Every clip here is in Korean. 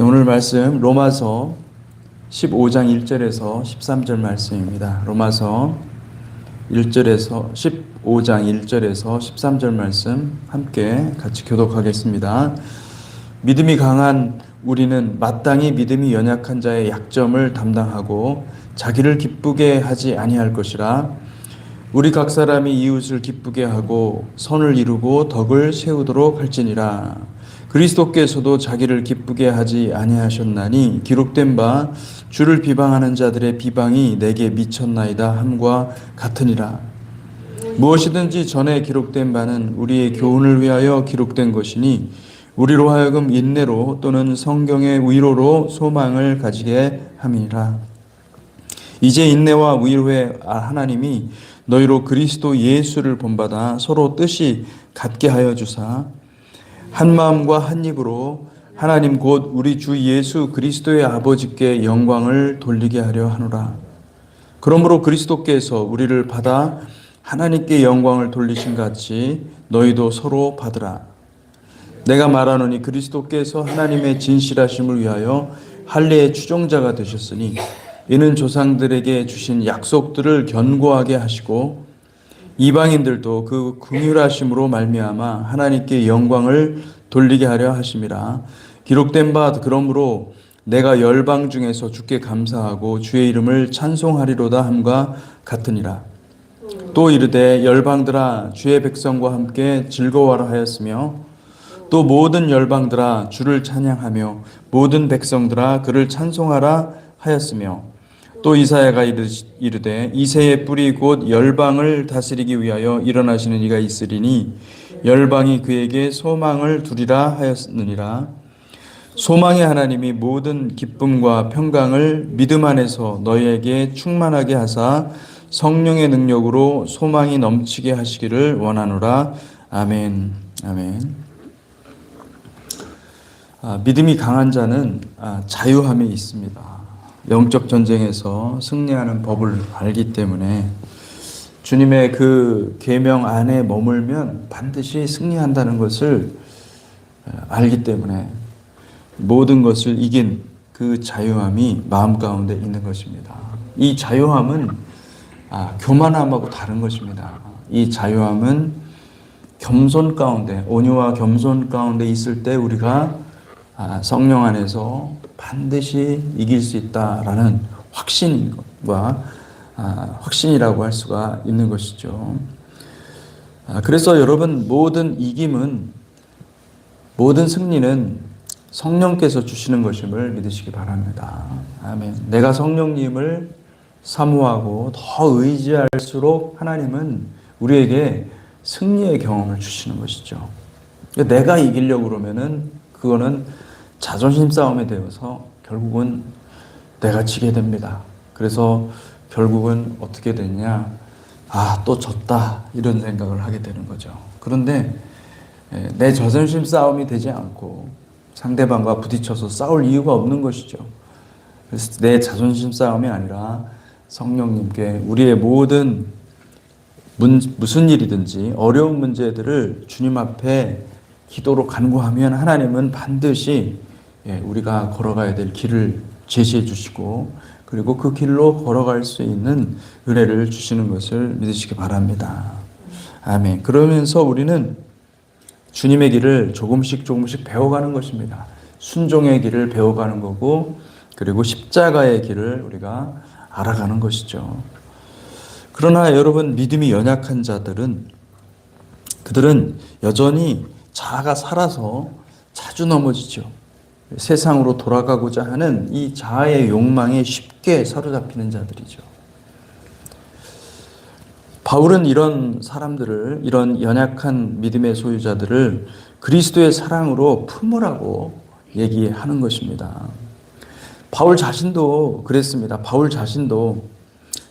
오늘 말씀 로마서 15장 1절에서 13절 말씀입니다. 로마서 15장 1절에서 13절 말씀 함께 같이 교독하겠습니다. 믿음이 강한 우리는 마땅히 믿음이 연약한 자의 약점을 담당하고 자기를 기쁘게 하지 아니할 것이라. 우리 각 사람이 이웃을 기쁘게 하고 선을 이루고 덕을 세우도록 할지니라. 그리스도께서도 자기를 기쁘게 하지 아니하셨나니 기록된 바 주를 비방하는 자들의 비방이 내게 미쳤나이다 함과 같으니라. 무엇이든지 전에 기록된 바는 우리의 교훈을 위하여 기록된 것이니 우리로 하여금 인내로 또는 성경의 위로로 소망을 가지게 함이니라. 이제 인내와 위로의 하나님이 너희로 그리스도 예수를 본받아 서로 뜻이 같게 하여 주사 한 마음과 한 입으로 하나님 곧 우리 주 예수 그리스도의 아버지께 영광을 돌리게 하려 하노라. 그러므로 그리스도께서 우리를 받아 하나님께 영광을 돌리신 같이 너희도 서로 받으라. 내가 말하노니 그리스도께서 하나님의 진실하심을 위하여 할례의 추종자가 되셨으니 이는 조상들에게 주신 약속들을 견고하게 하시고 이방인들도 그 긍휼하심으로 말미암아 하나님께 영광을 돌리게 하려 하심이라. 기록된 바 그러므로 내가 열방 중에서 주께 감사하고 주의 이름을 찬송하리로다 함과 같으니라. 또 이르되 열방들아 주의 백성과 함께 즐거워하라 하였으며 또 모든 열방들아 주를 찬양하며 모든 백성들아 그를 찬송하라 하였으며 또 이사야가 이르되 이새의 뿌리 곧 열방을 다스리기 위하여 일어나시는 이가 있으리니 열방이 그에게 소망을 두리라 하였느니라. 소망의 하나님이 모든 기쁨과 평강을 믿음 안에서 너희에게 충만하게 하사 성령의 능력으로 소망이 넘치게 하시기를 원하노라. 아멘. 아멘. 믿음이 강한 자는 자유함이 있습니다. 영적 전쟁에서 승리하는 법을 알기 때문에 주님의 그 계명 안에 머물면 반드시 승리한다는 것을 알기 때문에 모든 것을 이긴 그 자유함이 마음 가운데 있는 것입니다. 이 자유함은 교만함하고 다른 것입니다. 이 자유함은 겸손 가운데, 온유와 겸손 가운데 있을 때 우리가 성령 안에서 반드시 이길 수 있다라는 확신과 확신이라고 할 수가 있는 것이죠. 그래서 여러분 모든 이김은 모든 승리는 성령께서 주시는 것임을 믿으시기 바랍니다. 아멘. 내가 성령님을 사모하고 더 의지할수록 하나님은 우리에게 승리의 경험을 주시는 것이죠. 내가 이기려고 그러면은 그거는 자존심 싸움이 되어서 결국은 내가 지게 됩니다. 그래서 결국은 어떻게 되냐? 또 졌다. 이런 생각을 하게 되는 거죠. 그런데 내 자존심 싸움이 되지 않고 상대방과 부딪혀서 싸울 이유가 없는 것이죠. 그래서 내 자존심 싸움이 아니라 성령님께 우리의 모든 무슨 일이든지 어려운 문제들을 주님 앞에 기도로 간구하면 하나님은 반드시 우리가 걸어가야 될 길을 제시해 주시고 그리고 그 길로 걸어갈 수 있는 은혜를 주시는 것을 믿으시기 바랍니다. 아멘. 그러면서 우리는 주님의 길을 조금씩 배워가는 것입니다. 순종의 길을 배워가는 거고 그리고 십자가의 길을 우리가 알아가는 것이죠. 그러나 여러분 믿음이 연약한 자들은 그들은 여전히 자아가 살아서 자주 넘어지죠. 세상으로 돌아가고자 하는 이 자아의 욕망에 쉽게 사로잡히는 자들이죠. 바울은 이런 사람들을, 이런 연약한 믿음의 소유자들을 그리스도의 사랑으로 품으라고 얘기하는 것입니다. 바울 자신도 그랬습니다. 바울 자신도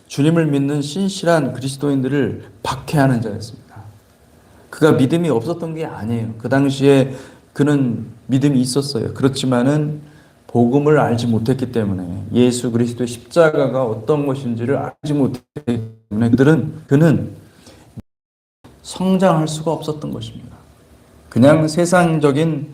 주님을 믿는 신실한 그리스도인들을 박해하는 자였습니다. 그가 믿음이 없었던 게 아니에요. 그 당시에 그는 믿음이 있었어요. 그렇지만은 복음을 알지 못했기 때문에 예수 그리스도의 십자가가 어떤 것인지를 알지 못했기 때문에 그는 성장할 수가 없었던 것입니다. 그냥 세상적인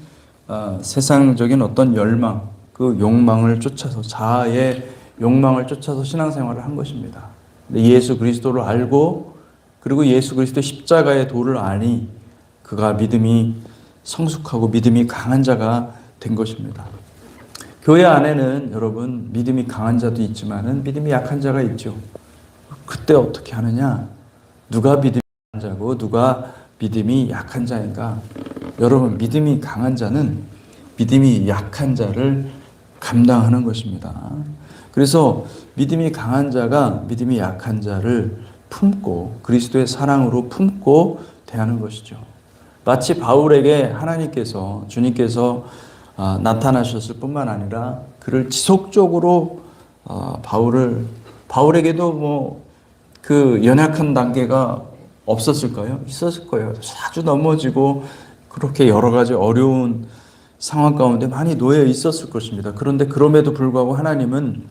어떤 열망, 그 욕망을 쫓아서 자아의 욕망을 쫓아서 신앙생활을 한 것입니다. 근데 예수 그리스도를 알고 그리고 예수 그리스도의 십자가의 도를 아니 그가 믿음이 성숙하고 믿음이 강한 자가 된 것입니다. 교회 안에는 여러분 믿음이 강한 자도 있지만은 믿음이 약한 자가 있죠. 그때 어떻게 하느냐? 누가 믿음이 강한 자고 누가 믿음이 약한 자인가? 여러분 믿음이 강한 자는 믿음이 약한 자를 감당하는 것입니다. 그래서 믿음이 강한 자가 믿음이 약한 자를 품고 그리스도의 사랑으로 품고 대하는 것이죠. 마치 바울에게 하나님께서 주님께서 나타나셨을 뿐만 아니라 그를 지속적으로 바울에게도 뭐 그 연약한 단계가 없었을까요? 있었을 거예요. 자주 넘어지고 그렇게 여러 가지 어려운 상황 가운데 많이 놓여 있었을 것입니다. 그런데 그럼에도 불구하고 하나님은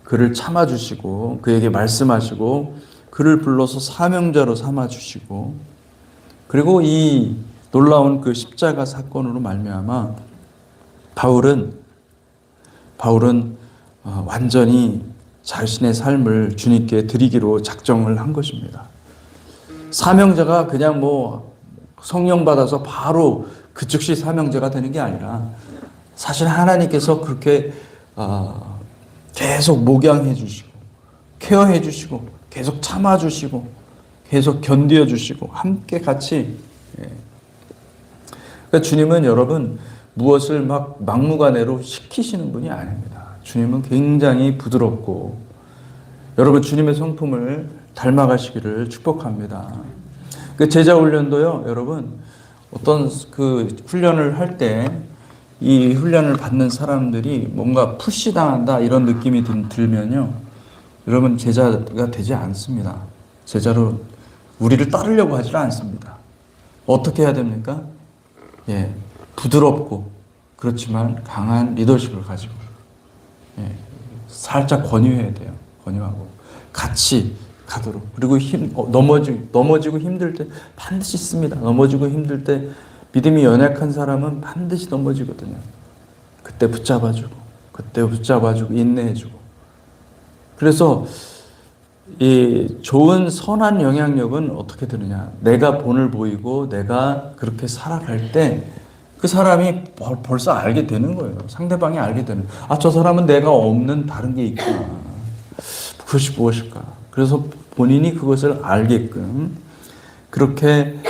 그를 참아주시고 그에게 말씀하시고 그를 불러서 사명자로 삼아주시고 그리고 이 놀라운 그 십자가 사건으로 말미암아 바울은 완전히 자신의 삶을 주님께 드리기로 작정을 한 것입니다. 사명자가 그냥 뭐 성령 받아서 바로 그 즉시 사명자가 되는 게 아니라 사실 하나님께서 그렇게 계속 목양해 주시고 케어해 주시고 계속 참아 주시고 계속 견뎌 주시고 함께 같이 그러니까 주님은 여러분 무엇을 막 막무가내로 시키시는 분이 아닙니다. 주님은 굉장히 부드럽고 여러분 주님의 성품을 닮아가시기를 축복합니다. 그 제자 훈련도요, 여러분 어떤 그 훈련을 할 때 이 훈련을 받는 사람들이 뭔가 푸시당한다 이런 느낌이 들면요, 여러분 제자가 되지 않습니다. 제자로 우리를 따르려고 하지 않습니다. 어떻게 해야 됩니까? 부드럽고 그렇지만 강한 리더십을 가지고 살짝 권유해야 돼요. 권유하고 같이 가도록. 그리고 넘어지고 힘들 때 반드시 있습니다. 넘어지고 힘들 때 믿음이 연약한 사람은 반드시 넘어지거든요. 그때 붙잡아주고 인내해주고. 그래서 이 좋은 선한 영향력은 어떻게 되느냐? 내가 본을 보이고 내가 그렇게 살아갈 때 그 사람이 벌써 알게 되는 거예요. 상대방이 알게 되는. 저 사람은 내가 없는 다른 게 있구나. 그것이 무엇일까? 그래서 본인이 그것을 알게끔 그렇게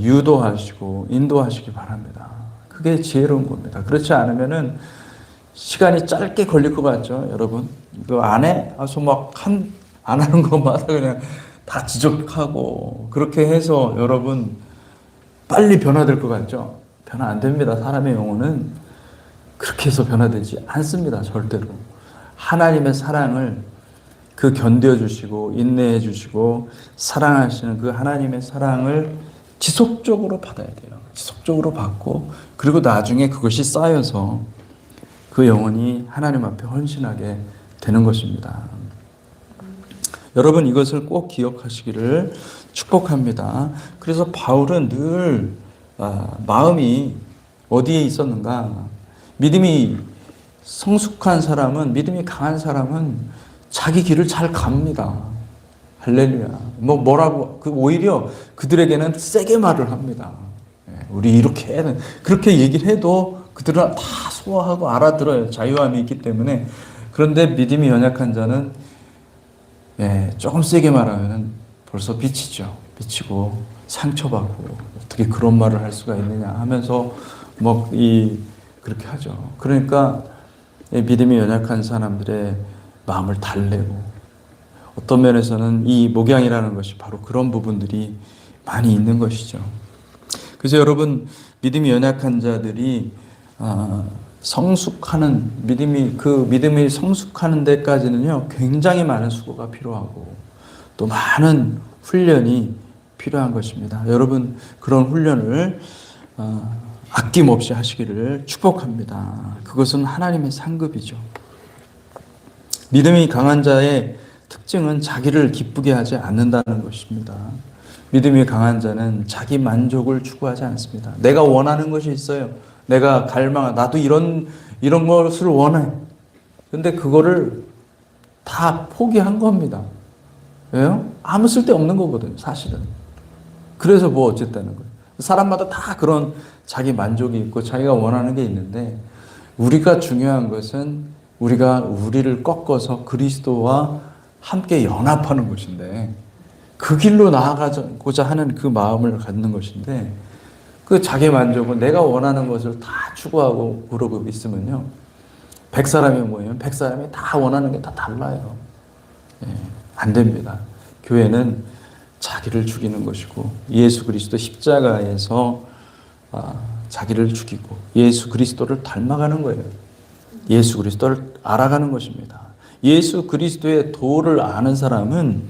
유도하시고 인도하시기 바랍니다. 그게 지혜로운 겁니다. 그렇지 않으면은 시간이 짧게 걸릴 것 같죠, 여러분? 그 안에 안 하는 것마다 그냥 다 지적하고 그렇게 해서 여러분 빨리 변화될 것 같죠? 변화 안 됩니다. 사람의 영혼은 그렇게 해서 변화되지 않습니다. 절대로. 하나님의 사랑을 그 견뎌주시고 인내해주시고 사랑하시는 그 하나님의 사랑을 지속적으로 받아야 돼요. 지속적으로 받고 그리고 나중에 그것이 쌓여서 그 영혼이 하나님 앞에 헌신하게 되는 것입니다. 여러분 이것을 꼭 기억하시기를 축복합니다. 그래서 바울은 늘 마음이 어디에 있었는가? 믿음이 성숙한 사람은, 믿음이 강한 사람은 자기 길을 잘 갑니다. 할렐루야. 뭐라고, 오히려 그들에게는 세게 말을 합니다. 우리 이렇게 해야 돼. 그렇게 얘기를 해도 그들은 다 소화하고 알아들어요. 자유함이 있기 때문에. 그런데 믿음이 연약한 자는 조금 세게 말하면 벌써 비치고 상처받고 어떻게 그런 말을 할 수가 있느냐 하면서 그렇게 하죠. 그러니까 믿음이 연약한 사람들의 마음을 달래고 어떤 면에서는 이 목양이라는 것이 바로 그런 부분들이 많이 있는 것이죠. 그래서 여러분 믿음이 연약한 자들이 믿음이 성숙하는 데까지는요 굉장히 많은 수고가 필요하고 또 많은 훈련이 필요한 것입니다. 여러분 그런 훈련을 아낌없이 하시기를 축복합니다. 그것은 하나님의 상급이죠. 믿음이 강한 자의 특징은 자기를 기쁘게 하지 않는다는 것입니다. 믿음이 강한 자는 자기 만족을 추구하지 않습니다. 내가 원하는 것이 있어요. 내가 나도 이런 것을 원해. 근데 그거를 다 포기한 겁니다. 왜요? 아무 쓸데없는 거거든요, 사실은. 그래서 뭐 어쨌다는 거예요. 사람마다 다 그런 자기 만족이 있고 자기가 원하는 게 있는데, 우리가 중요한 것은 우리가 우리를 꺾어서 그리스도와 함께 연합하는 것인데, 그 길로 나아가고자 하는 그 마음을 갖는 것인데, 그 자기 만족은 내가 원하는 것을 다 추구하고 그러고 있으면요, 100사람이 모이면 100사람이 다 원하는 게 다 달라요. 예, 안 됩니다. 교회는 자기를 죽이는 것이고, 예수 그리스도 십자가에서 자기를 죽이고 예수 그리스도를 닮아가는 거예요. 예수 그리스도를 알아가는 것입니다. 예수 그리스도의 도를 아는 사람은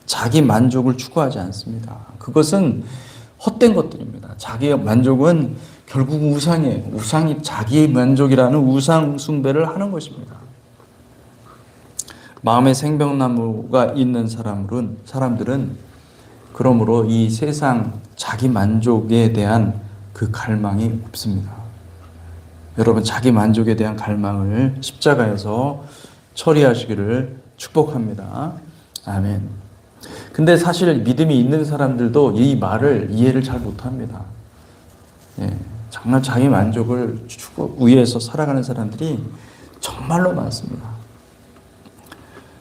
자기 만족을 추구하지 않습니다. 그것은 헛된 것들입니다. 자기의 만족은 결국 우상이에요. 우상이 자기의 만족이라는 우상 숭배를 하는 것입니다. 마음의 생명나무가 있는 사람들은 그러므로 이 세상 자기 만족에 대한 그 갈망이 없습니다. 여러분, 자기 만족에 대한 갈망을 십자가에서 처리하시기를 축복합니다. 아멘. 근데 사실 믿음이 있는 사람들도 이 말을 이해를 잘 못합니다. 예, 정말 자기 만족을 위해서 살아가는 사람들이 정말로 많습니다.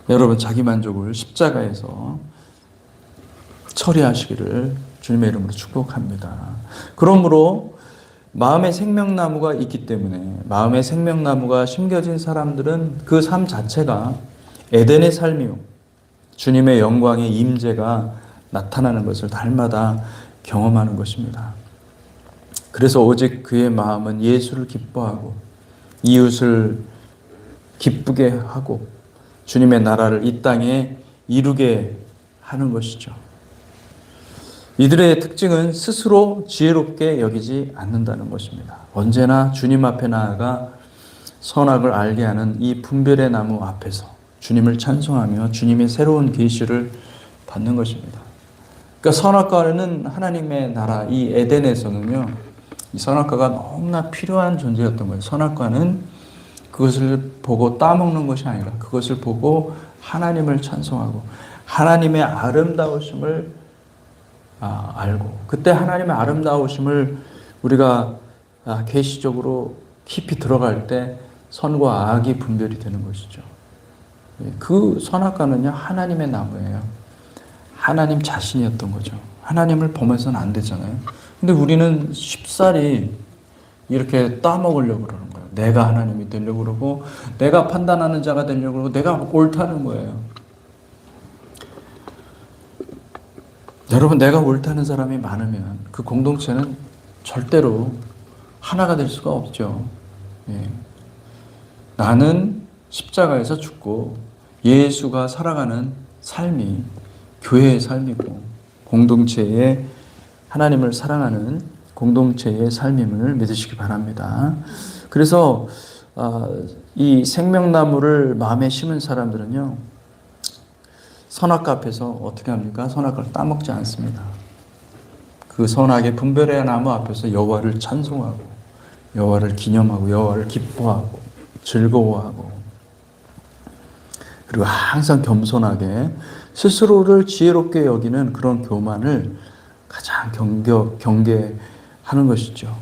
여러분, 자기 만족을 십자가에서 처리하시기를 주님의 이름으로 축복합니다. 그러므로 마음의 생명나무가 있기 때문에, 마음의 생명나무가 심겨진 사람들은 그 삶 자체가 에덴의 삶이요, 주님의 영광의 임재가 나타나는 것을 날마다 경험하는 것입니다. 그래서 오직 그의 마음은 예수를 기뻐하고 이웃을 기쁘게 하고 주님의 나라를 이 땅에 이루게 하는 것이죠. 이들의 특징은 스스로 지혜롭게 여기지 않는다는 것입니다. 언제나 주님 앞에 나아가 선악을 알게 하는 이 분별의 나무 앞에서 주님을 찬송하며 주님의 새로운 계시를 받는 것입니다. 그러니까 선악과는 하나님의 나라, 이 에덴에서는요, 이 선악과가 너무나 필요한 존재였던 거예요. 선악과는 그것을 보고 따먹는 것이 아니라 그것을 보고 하나님을 찬송하고 하나님의 아름다우심을 알고, 그때 하나님의 아름다우심을 우리가 계시적으로 깊이 들어갈 때 선과 악이 분별이 되는 것이죠. 그 선악과는요, 하나님의 나무예요. 하나님 자신이었던 거죠. 하나님을 보면서는 안 되잖아요. 근데 우리는 쉽사리 이렇게 따먹으려고 그러는 거예요. 내가 하나님이 되려고 그러고, 내가 판단하는 자가 되려고 그러고, 내가 옳다는 거예요. 여러분, 내가 옳다는 사람이 많으면 그 공동체는 절대로 하나가 될 수가 없죠. 예. 나는 십자가에서 죽고 예수가 살아가는 삶이 교회의 삶이고 공동체의 하나님을 사랑하는 공동체의 삶임을 믿으시기 바랍니다. 그래서 이 생명나무를 마음에 심은 사람들은요, 선악과 앞에서 어떻게 합니까? 선악과를 따먹지 않습니다. 그 선악의 분별의 나무 앞에서 여호와를 찬송하고 여호와를 기념하고 여호와를 기뻐하고 즐거워하고, 그리고 항상 겸손하게 스스로를 지혜롭게 여기는 그런 교만을 가장 경계하는 것이죠.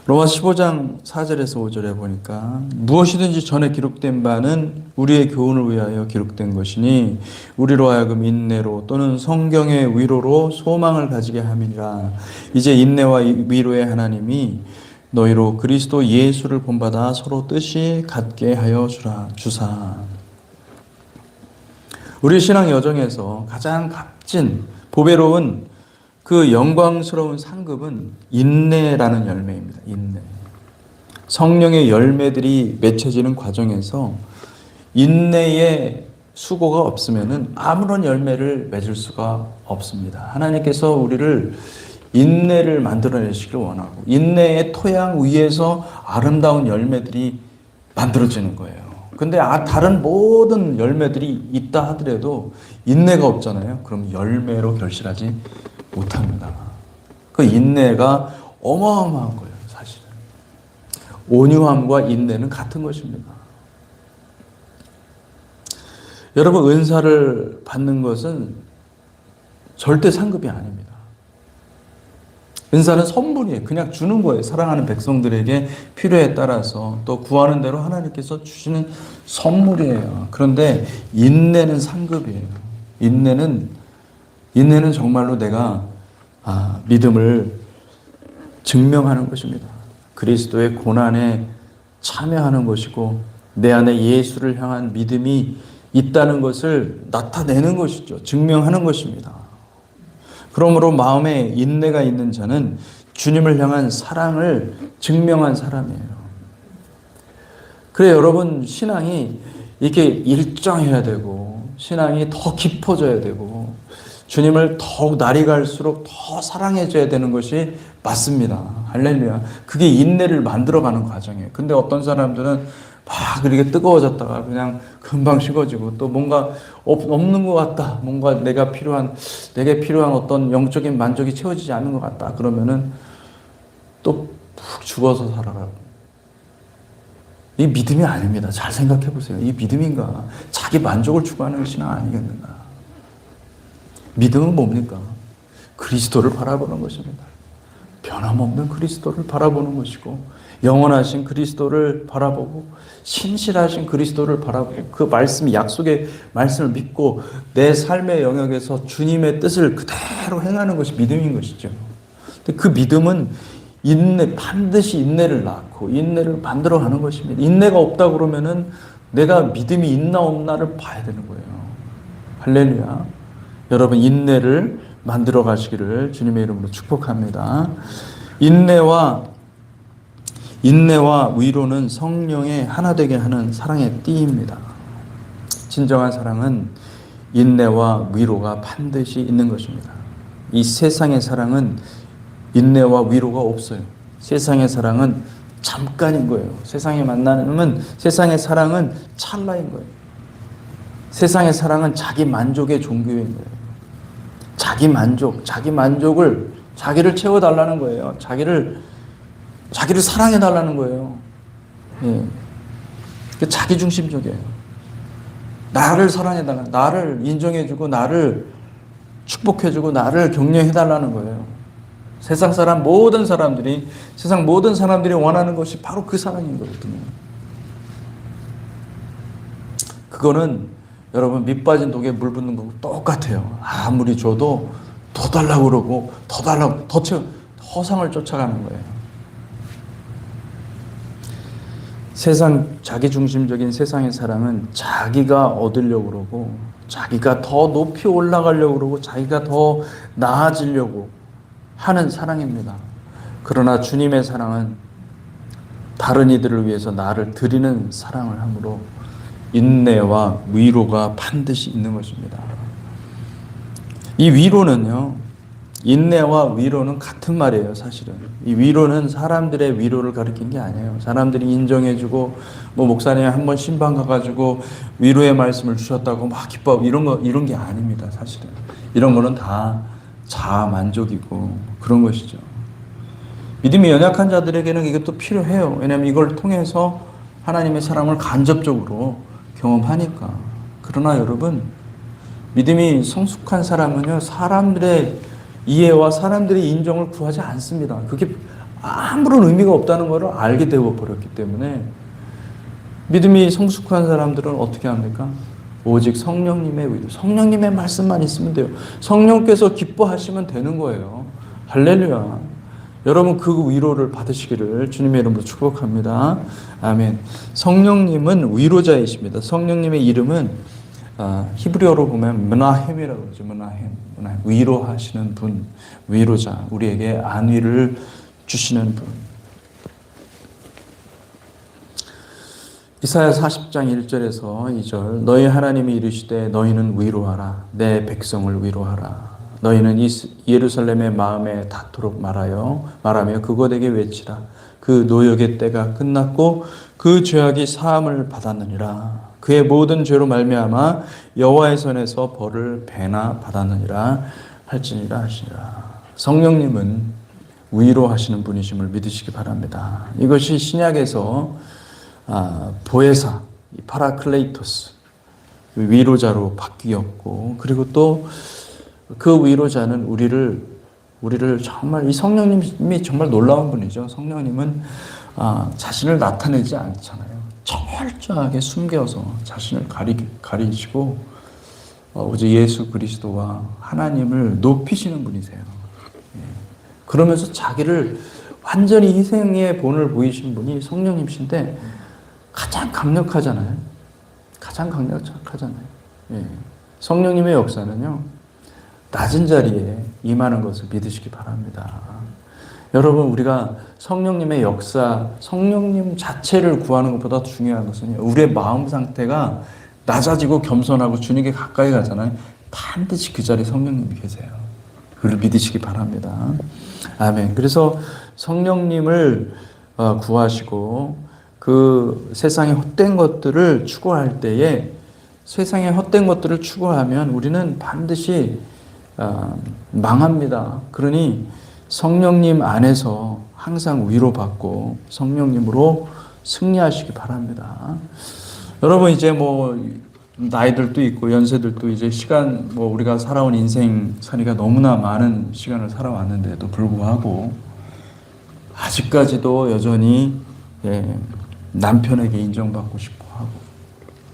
로마서 15장 4절에서 5절에 보니까 무엇이든지 전에 기록된 바는 우리의 교훈을 위하여 기록된 것이니 우리로 하여금 인내로 또는 성경의 위로로 소망을 가지게 함이니라. 이제 인내와 위로의 하나님이 너희로 그리스도 예수를 본받아 서로 뜻이 같게 하여 주사. 우리 신앙 여정에서 가장 값진 보배로운 그 영광스러운 상급은 인내라는 열매입니다. 인내. 성령의 열매들이 맺혀지는 과정에서 인내의 수고가 없으면은 아무런 열매를 맺을 수가 없습니다. 하나님께서 우리를 인내를 만들어내시길 원하고 인내의 토양 위에서 아름다운 열매들이 만들어지는 거예요. 근데 다른 모든 열매들이 있다 하더라도 인내가 없잖아요. 그럼 열매로 결실하지 못합니다. 그 인내가 어마어마한 거예요, 사실은. 온유함과 인내는 같은 것입니다. 여러분, 은사를 받는 것은 절대 상급이 아닙니다. 은사는 선물이에요. 그냥 주는 거예요. 사랑하는 백성들에게 필요에 따라서 또 구하는 대로 하나님께서 주시는 선물이에요. 그런데 인내는 상급이에요. 인내는 정말로 내가 믿음을 증명하는 것입니다. 그리스도의 고난에 참여하는 것이고 내 안에 예수를 향한 믿음이 있다는 것을 나타내는 것이죠. 증명하는 것입니다. 그러므로 마음에 인내가 있는 자는 주님을 향한 사랑을 증명한 사람이에요. 그래, 여러분, 신앙이 이렇게 일정해야 되고 신앙이 더 깊어져야 되고 주님을 더욱 날이 갈수록 더 사랑해줘야 되는 것이 맞습니다. 할렐루야. 그게 인내를 만들어가는 과정이에요. 근데 어떤 사람들은 막 그렇게 뜨거워졌다가 그냥 금방 식어지고 또 뭔가 없는 것 같다. 뭔가 내게 필요한 어떤 영적인 만족이 채워지지 않는 것 같다. 그러면은 또 푹 죽어서 살아가고. 이 믿음이 아닙니다. 잘 생각해 보세요. 이 믿음인가? 자기 만족을 추구하는 신앙 아니겠는가? 믿음은 뭡니까? 그리스도를 바라보는 것입니다. 변함없는 그리스도를 바라보는 것이고 영원하신 그리스도를 바라보고 신실하신 그리스도를 바라보고 그 말씀, 약속의 말씀을 믿고 내 삶의 영역에서 주님의 뜻을 그대로 행하는 것이 믿음인 것이죠. 근데 그 믿음은 반드시 인내를 낳고 인내를 만들어가는 것입니다. 인내가 없다 그러면은 내가 믿음이 있나 없나를 봐야 되는 거예요. 할렐루야. 여러분, 인내를 만들어 가시기를 주님의 이름으로 축복합니다. 인내와 위로는 성령의 하나 되게 하는 사랑의 띠입니다. 진정한 사랑은 인내와 위로가 반드시 있는 것입니다. 이 세상의 사랑은 인내와 위로가 없어요. 세상의 사랑은 잠깐인 거예요. 세상에 만나는 세상의 사랑은 찰나인 거예요. 세상의 사랑은 자기 만족의 종교인 거예요. 자기를 채워달라는 거예요. 자기를 사랑해달라는 거예요. 예. 자기중심적이에요. 나를 사랑해달라, 나를 인정해주고, 나를 축복해주고, 나를 격려해달라는 거예요. 세상 모든 사람들이 원하는 것이 바로 그 사랑인 거거든요. 그거는 여러분, 밑 빠진 독에 물 붓는 거고 똑같아요. 아무리 줘도 더 달라고 그러고, 허상을 쫓아가는 거예요. 자기중심적인 세상의 사랑은 자기가 얻으려고 그러고, 자기가 더 높이 올라가려고 그러고, 자기가 더 나아지려고 하는 사랑입니다. 그러나 주님의 사랑은 다른 이들을 위해서 나를 드리는 사랑을 함으로 인내와 위로가 반드시 있는 것입니다. 이 위로는요, 인내와 위로는 같은 말이에요, 사실은. 이 위로는 사람들의 위로를 가리킨 게 아니에요. 사람들이 인정해주고, 목사님 한번 신방 가가지고 위로의 말씀을 주셨다고 막 기뻐하고 이런 게 아닙니다, 사실은. 이런 거는 다 자아 만족이고 그런 것이죠. 믿음이 연약한 자들에게는 이것도 필요해요. 왜냐하면 이걸 통해서 하나님의 사랑을 간접적으로 경험하니까. 그러나 여러분, 믿음이 성숙한 사람은요, 사람들의 이해와 사람들의 인정을 구하지 않습니다. 그게 아무런 의미가 없다는 것을 알게 되어 버렸기 때문에 믿음이 성숙한 사람들은 어떻게 합니까? 오직 성령님의 위로, 성령님의 말씀만 있으면 돼요. 성령께서 기뻐하시면 되는 거예요. 할렐루야. 여러분, 그 위로를 받으시기를 주님의 이름으로 축복합니다. 아멘. 성령님은 위로자이십니다. 성령님의 이름은 히브리어로 보면 므나헴이라고 그러죠. 므나헴. 위로하시는 분, 위로자, 우리에게 안위를 주시는 분. 이사야 40장 1절에서 2절, 너희 하나님이 이르시되 너희는 위로하라, 내 백성을 위로하라. 너희는 예루살렘의 마음에 닿도록 말하며 그곳에게 외치라. 그 노역의 때가 끝났고 그 죄악이 사함을 받았느니라. 그의 모든 죄로 말미암아 여호와의 손에서 벌을 배나 받았느니라 할지니라 하시니라. 성령님은 위로하시는 분이심을 믿으시기 바랍니다. 이것이 신약에서 보혜사, 파라클레이토스, 위로자로 바뀌었고, 그리고 또 그 위로자는 우리를 정말, 이 성령님이 정말 놀라운 분이죠. 성령님은 자신을 나타내지 않잖아요. 철저하게 숨겨서 자신을 가리시고 오직 예수 그리스도와 하나님을 높이시는 분이세요. 그러면서 자기를 완전히 희생의 본을 보이신 분이 성령님이신데 가장 강력하잖아요. 가장 강력하잖아요. 성령님의 역사는요, 낮은 자리에 임하는 것을 믿으시기 바랍니다. 여러분, 우리가 성령님의 역사, 성령님 자체를 구하는 것보다 중요한 것은요, 우리의 마음 상태가 낮아지고 겸손하고 주님께 가까이 가잖아요. 반드시 그 자리에 성령님이 계세요. 그걸 믿으시기 바랍니다. 아멘. 그래서 성령님을 구하시고 그 세상의 헛된 것들을 추구할 때에, 세상의 헛된 것들을 추구하면 우리는 반드시 망합니다. 그러니 성령님 안에서 항상 위로받고 성령님으로 승리하시기 바랍니다. 여러분, 이제 나이들도 있고 연세들도 이제 시간, 우리가 살아온 인생 살이가 너무나 많은 시간을 살아왔는데도 불구하고 아직까지도 여전히 남편에게 인정받고 싶어 하고,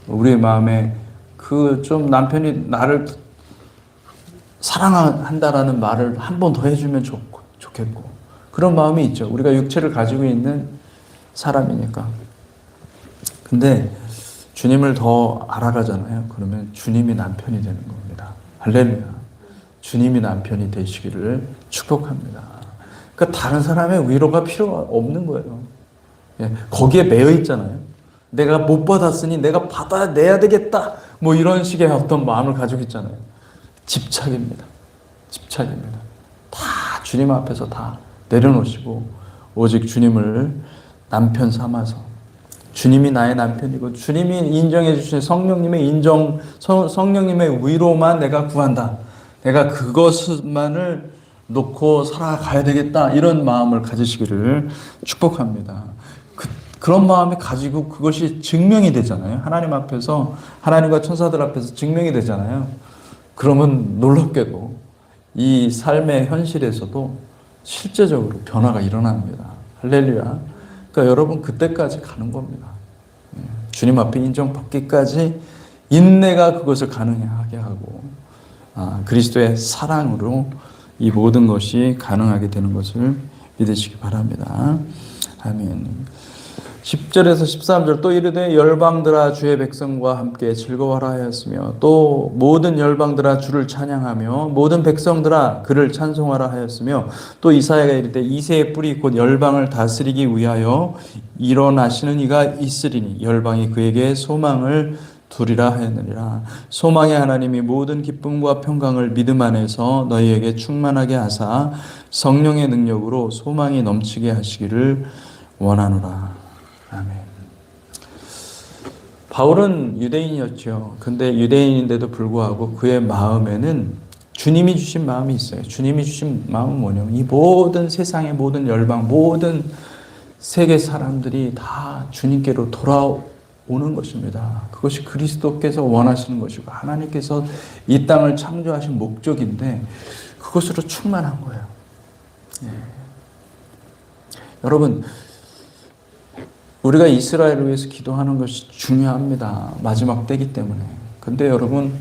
우리의 마음에 좀 남편이 나를 사랑한다라는 말을 한 번 더 해주면 좋겠고, 그런 마음이 있죠. 우리가 육체를 가지고 있는 사람이니까. 근데 주님을 더 알아가잖아요. 그러면 주님이 남편이 되는 겁니다. 할렐루야. 주님이 남편이 되시기를 축복합니다. 그러니까 다른 사람의 위로가 필요가 없는 거예요. 거기에 매여 있잖아요. 내가 못 받았으니 내가 받아내야 되겠다, 이런 식의 어떤 마음을 가지고 있잖아요. 집착입니다. 집착입니다. 다 주님 앞에서 다 내려놓으시고 오직 주님을 남편 삼아서, 주님이 나의 남편이고 주님이 인정해 주신 성령님의 성령님의 위로만 내가 구한다, 내가 그것만을 놓고 살아가야 되겠다, 이런 마음을 가지시기를 축복합니다. 그런 마음을 가지고 그것이 증명이 되잖아요. 하나님 앞에서, 하나님과 천사들 앞에서 증명이 되잖아요. 그러면 놀랍게도 이 삶의 현실에서도 실제적으로 변화가 일어납니다. 할렐루야. 그러니까 여러분, 그때까지 가는 겁니다. 주님 앞에 인정받기까지 인내가 그것을 가능하게 하고, 그리스도의 사랑으로 이 모든 것이 가능하게 되는 것을 믿으시기 바랍니다. 아멘. 10절에서 13절, 또 이르되 열방들아 주의 백성과 함께 즐거워하라 하였으며, 또 모든 열방들아 주를 찬양하며 모든 백성들아 그를 찬송하라 하였으며, 또 이사야가 이르되 이새의 뿌리 곧 열방을 다스리기 위하여 일어나시는 이가 있으리니 열방이 그에게 소망을 두리라 하였느니라. 소망의 하나님이 모든 기쁨과 평강을 믿음 안에서 너희에게 충만하게 하사 성령의 능력으로 소망이 넘치게 하시기를 원하노라. 아멘. 바울은 유대인이었죠. 근데 유대인인데도 불구하고 그의 마음에는 주님이 주신 마음이 있어요. 주님이 주신 마음은 뭐냐면, 이 모든 세상의 모든 열방, 모든 세계 사람들이 다 주님께로 돌아오는 것입니다. 그것이 그리스도께서 원하시는 것이고 하나님께서 이 땅을 창조하신 목적인데 그것으로 충만한 거예요. 여러분, 우리가 이스라엘을 위해서 기도하는 것이 중요합니다. 마지막 때이기 때문에. 근데 여러분,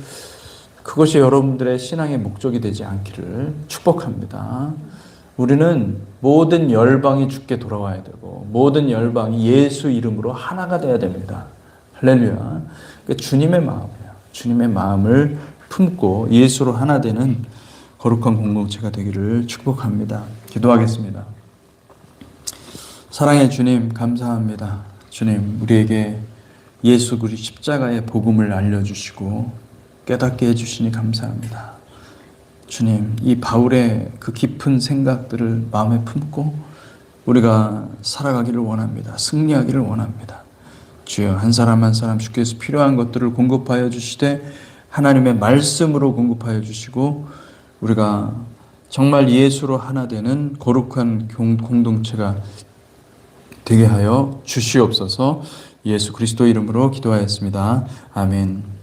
그것이 여러분들의 신앙의 목적이 되지 않기를 축복합니다. 우리는 모든 열방이 주께 돌아와야 되고 모든 열방이 예수 이름으로 하나가 되어야 됩니다. 할렐루야. 그러니까 주님의 마음이에요. 주님의 마음을 품고 예수로 하나 되는 거룩한 공동체가 되기를 축복합니다. 기도하겠습니다. 사랑의 주님, 감사합니다. 주님, 우리에게 예수 그리스도 십자가의 복음을 알려주시고 깨닫게 해주시니 감사합니다. 주님, 이 바울의 그 깊은 생각들을 마음에 품고 우리가 살아가기를 원합니다. 승리하기를 원합니다. 주여, 한 사람 한 사람 주께서 필요한 것들을 공급하여 주시되 하나님의 말씀으로 공급하여 주시고 우리가 정말 예수로 하나 되는 거룩한 공동체가 되게 하여 주시옵소서. 예수 그리스도 이름으로 기도하였습니다. 아멘.